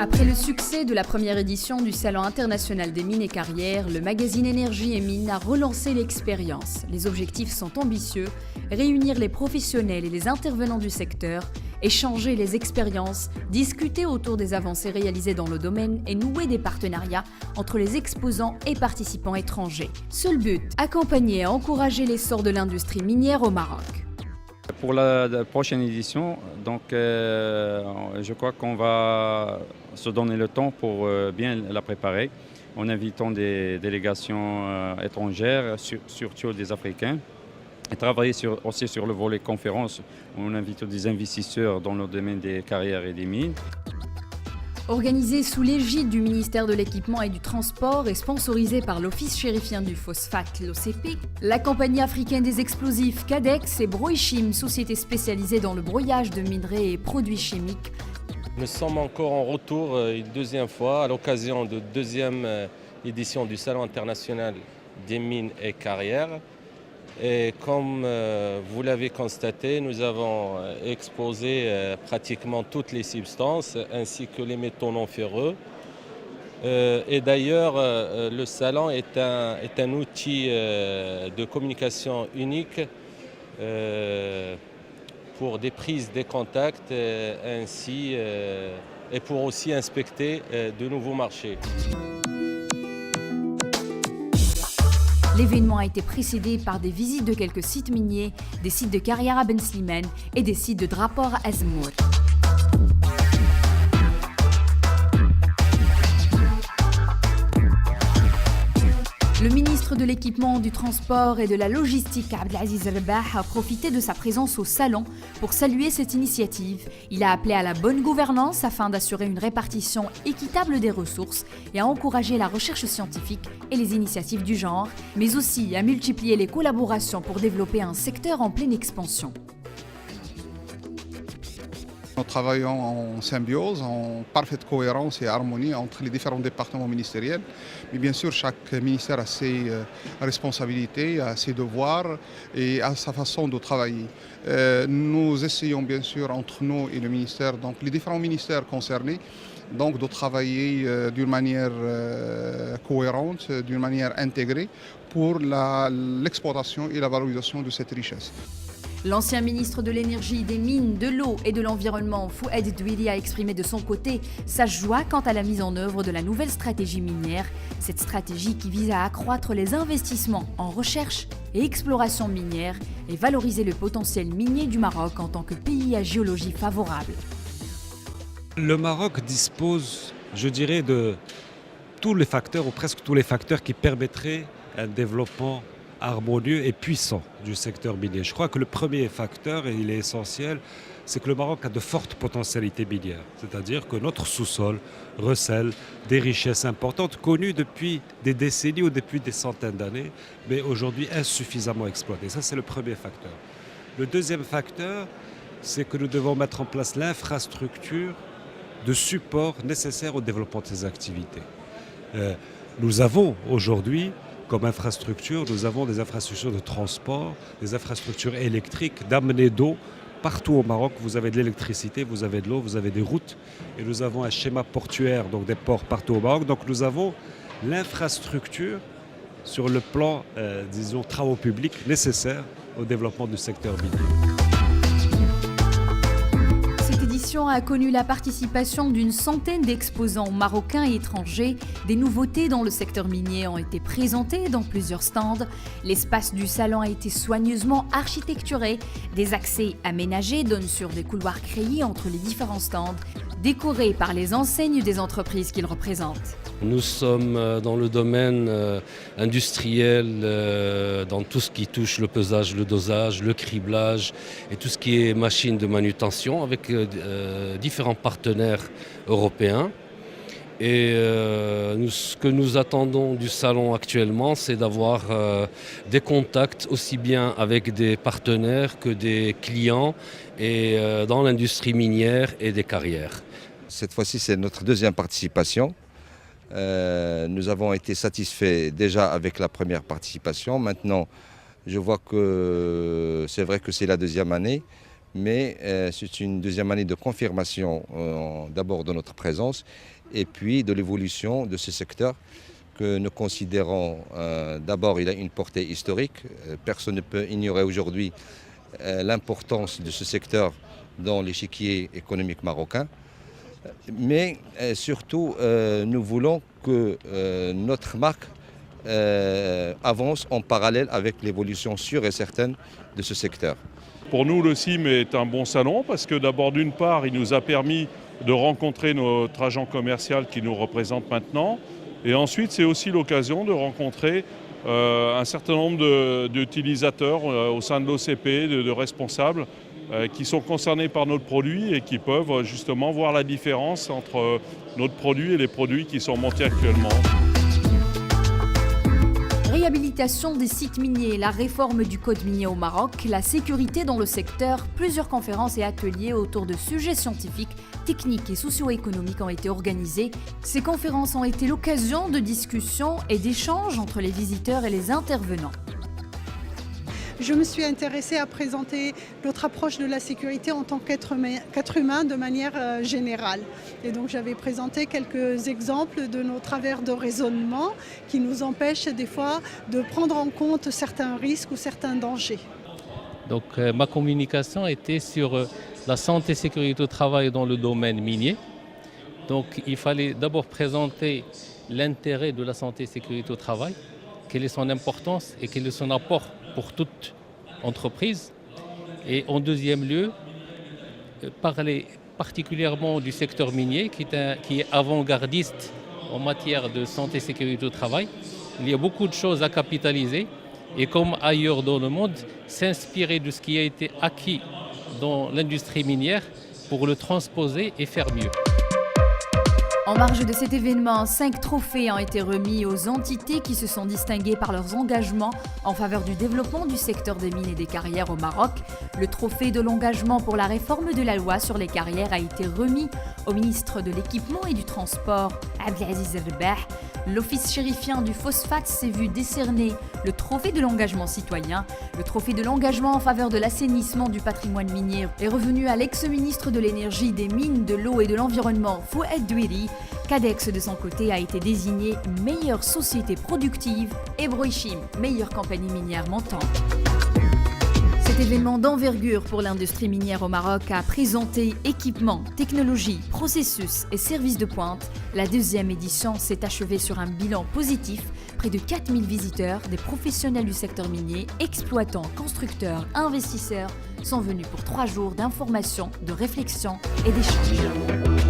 Après le succès de la première édition du Salon international des mines et carrières, le magazine Énergie et Mines a relancé l'expérience. Les objectifs sont ambitieux, réunir les professionnels et les intervenants du secteur, échanger les expériences, discuter autour des avancées réalisées dans le domaine et nouer des partenariats entre les exposants et participants étrangers. Seul but, accompagner et encourager l'essor de l'industrie minière au Maroc. Pour la prochaine édition, je crois qu'on va se donner le temps pour bien la préparer en invitant des délégations étrangères, surtout des Africains, et travailler aussi sur le volet conférence. On invite des investisseurs dans le domaine des carrières et des mines. Organisé sous l'égide du ministère de l'Équipement et du Transport et sponsorisé par l'Office chérifien du phosphate, l'OCP, la compagnie africaine des explosifs Cadex et Broichim, société spécialisée dans le broyage de minerais et produits chimiques. Nous sommes encore en retour une deuxième fois à l'occasion de deuxième édition du Salon international des mines et carrières. Et comme vous l'avez constaté, nous avons exposé pratiquement toutes les substances ainsi que les métaux non ferreux. Et d'ailleurs, le salon est un outil de communication unique pour des prises de contacts ainsi et pour aussi inspecter de nouveaux marchés. L'événement a été précédé par des visites de quelques sites miniers, des sites de carrière à Ben Slimane et des sites de Drapor à Azmour. Le ministre de l'Équipement, du Transport et de la Logistique, Abdelaziz Rebah, a profité de sa présence au salon pour saluer cette initiative. Il a appelé à la bonne gouvernance afin d'assurer une répartition équitable des ressources et à encourager la recherche scientifique et les initiatives du genre, mais aussi à multiplier les collaborations pour développer un secteur en pleine expansion. Nous travaillons en symbiose, en parfaite cohérence et harmonie entre les différents départements ministériels. Mais bien sûr, chaque ministère a ses responsabilités, a ses devoirs et a sa façon de travailler. Nous essayons bien sûr entre nous et le ministère, donc les différents ministères concernés, donc de travailler d'une manière cohérente, d'une manière intégrée pour l'exploitation et la valorisation de cette richesse. L'ancien ministre de l'Énergie, des Mines, de l'Eau et de l'Environnement, Fouad Douili, a exprimé de son côté sa joie quant à la mise en œuvre de la nouvelle stratégie minière. Cette stratégie qui vise à accroître les investissements en recherche et exploration minière et valoriser le potentiel minier du Maroc en tant que pays à géologie favorable. Le Maroc dispose, je dirais, de tous les facteurs, ou presque tous les facteurs qui permettraient un développement harmonieux et puissant du secteur minier. Je crois que le premier facteur, et il est essentiel, c'est que le Maroc a de fortes potentialités minières. C'est-à-dire que notre sous-sol recèle des richesses importantes connues depuis des décennies ou depuis des centaines d'années, mais aujourd'hui insuffisamment exploitées. Ça, c'est le premier facteur. Le deuxième facteur, c'est que nous devons mettre en place l'infrastructure de support nécessaire au développement de ces activités. Nous avons aujourd'hui comme infrastructure, nous avons des infrastructures de transport, des infrastructures électriques, d'amener d'eau. Partout au Maroc, vous avez de l'électricité, vous avez de l'eau, vous avez des routes. Et nous avons un schéma portuaire, donc des ports partout au Maroc. Donc nous avons l'infrastructure sur le plan, disons, travaux publics nécessaires au développement du secteur minier. L'édition a connu la participation d'une centaine d'exposants marocains et étrangers. Des nouveautés dans le secteur minier ont été présentées dans plusieurs stands. L'espace du salon a été soigneusement architecturé. Des accès aménagés donnent sur des couloirs créés entre les différents stands, décorés par les enseignes des entreprises qu'ils représentent. Nous sommes dans le domaine industriel, dans tout ce qui touche le pesage, le dosage, le criblage et tout ce qui est machine de manutention avec différents partenaires européens. Et ce que nous attendons du salon actuellement, c'est d'avoir des contacts aussi bien avec des partenaires que des clients et dans l'industrie minière et des carrières. Cette fois-ci, c'est notre deuxième participation. Nous avons été satisfaits déjà avec la première participation. Maintenant, je vois que c'est vrai que c'est la deuxième année, mais c'est une deuxième année de confirmation d'abord de notre présence et puis de l'évolution de ce secteur que nous considérons d'abord il a une portée historique. Personne ne peut ignorer aujourd'hui l'importance de ce secteur dans l'échiquier économique marocain. Mais surtout, nous voulons que notre marque avance en parallèle avec l'évolution sûre et certaine de ce secteur. Pour nous, le CIM est un bon salon parce que d'abord, d'une part, il nous a permis de rencontrer notre agent commercial qui nous représente maintenant. Et ensuite, c'est aussi l'occasion de rencontrer un certain nombre d'utilisateurs au sein de l'OCP, de responsables qui sont concernés par notre produit et qui peuvent justement voir la différence entre notre produit et les produits qui sont montés actuellement. Réhabilitation des sites miniers, la réforme du code minier au Maroc, la sécurité dans le secteur, plusieurs conférences et ateliers autour de sujets scientifiques, techniques et socio-économiques ont été organisés. Ces conférences ont été l'occasion de discussions et d'échanges entre les visiteurs et les intervenants. Je me suis intéressée à présenter notre approche de la sécurité en tant qu'être humain de manière générale. Et donc j'avais présenté quelques exemples de nos travers de raisonnement qui nous empêchent des fois de prendre en compte certains risques ou certains dangers. Donc ma communication était sur la santé et sécurité au travail dans le domaine minier. Donc il fallait d'abord présenter l'intérêt de la santé et sécurité au travail, quelle est son importance et quel est son apport pour toute entreprise. Et en deuxième lieu, parler particulièrement du secteur minier qui est avant-gardiste en matière de santé et sécurité au travail. Il y a beaucoup de choses à capitaliser et comme ailleurs dans le monde, s'inspirer de ce qui a été acquis dans l'industrie minière pour le transposer et faire mieux. En marge de cet événement, 5 trophées ont été remis aux entités qui se sont distinguées par leurs engagements en faveur du développement du secteur des mines et des carrières au Maroc. Le trophée de l'engagement pour la réforme de la loi sur les carrières a été remis au ministre de l'Équipement et du Transport, Abdelaziz Rbah. L'office chérifien du phosphate s'est vu décerner le trophée de l'engagement citoyen. Le trophée de l'engagement en faveur de l'assainissement du patrimoine minier est revenu à l'ex-ministre de l'Énergie, des Mines, de l'Eau et de l'Environnement, Fouad Douiri. Cadex, de son côté, a été désigné meilleure société productive et Broichim, meilleure compagnie minière montante. Cet événement d'envergure pour l'industrie minière au Maroc a présenté équipements, technologies, processus et services de pointe. La deuxième édition s'est achevée sur un bilan positif. Près de 4000 visiteurs, des professionnels du secteur minier, exploitants, constructeurs, investisseurs sont venus pour 3 jours d'information, de réflexion et d'échange.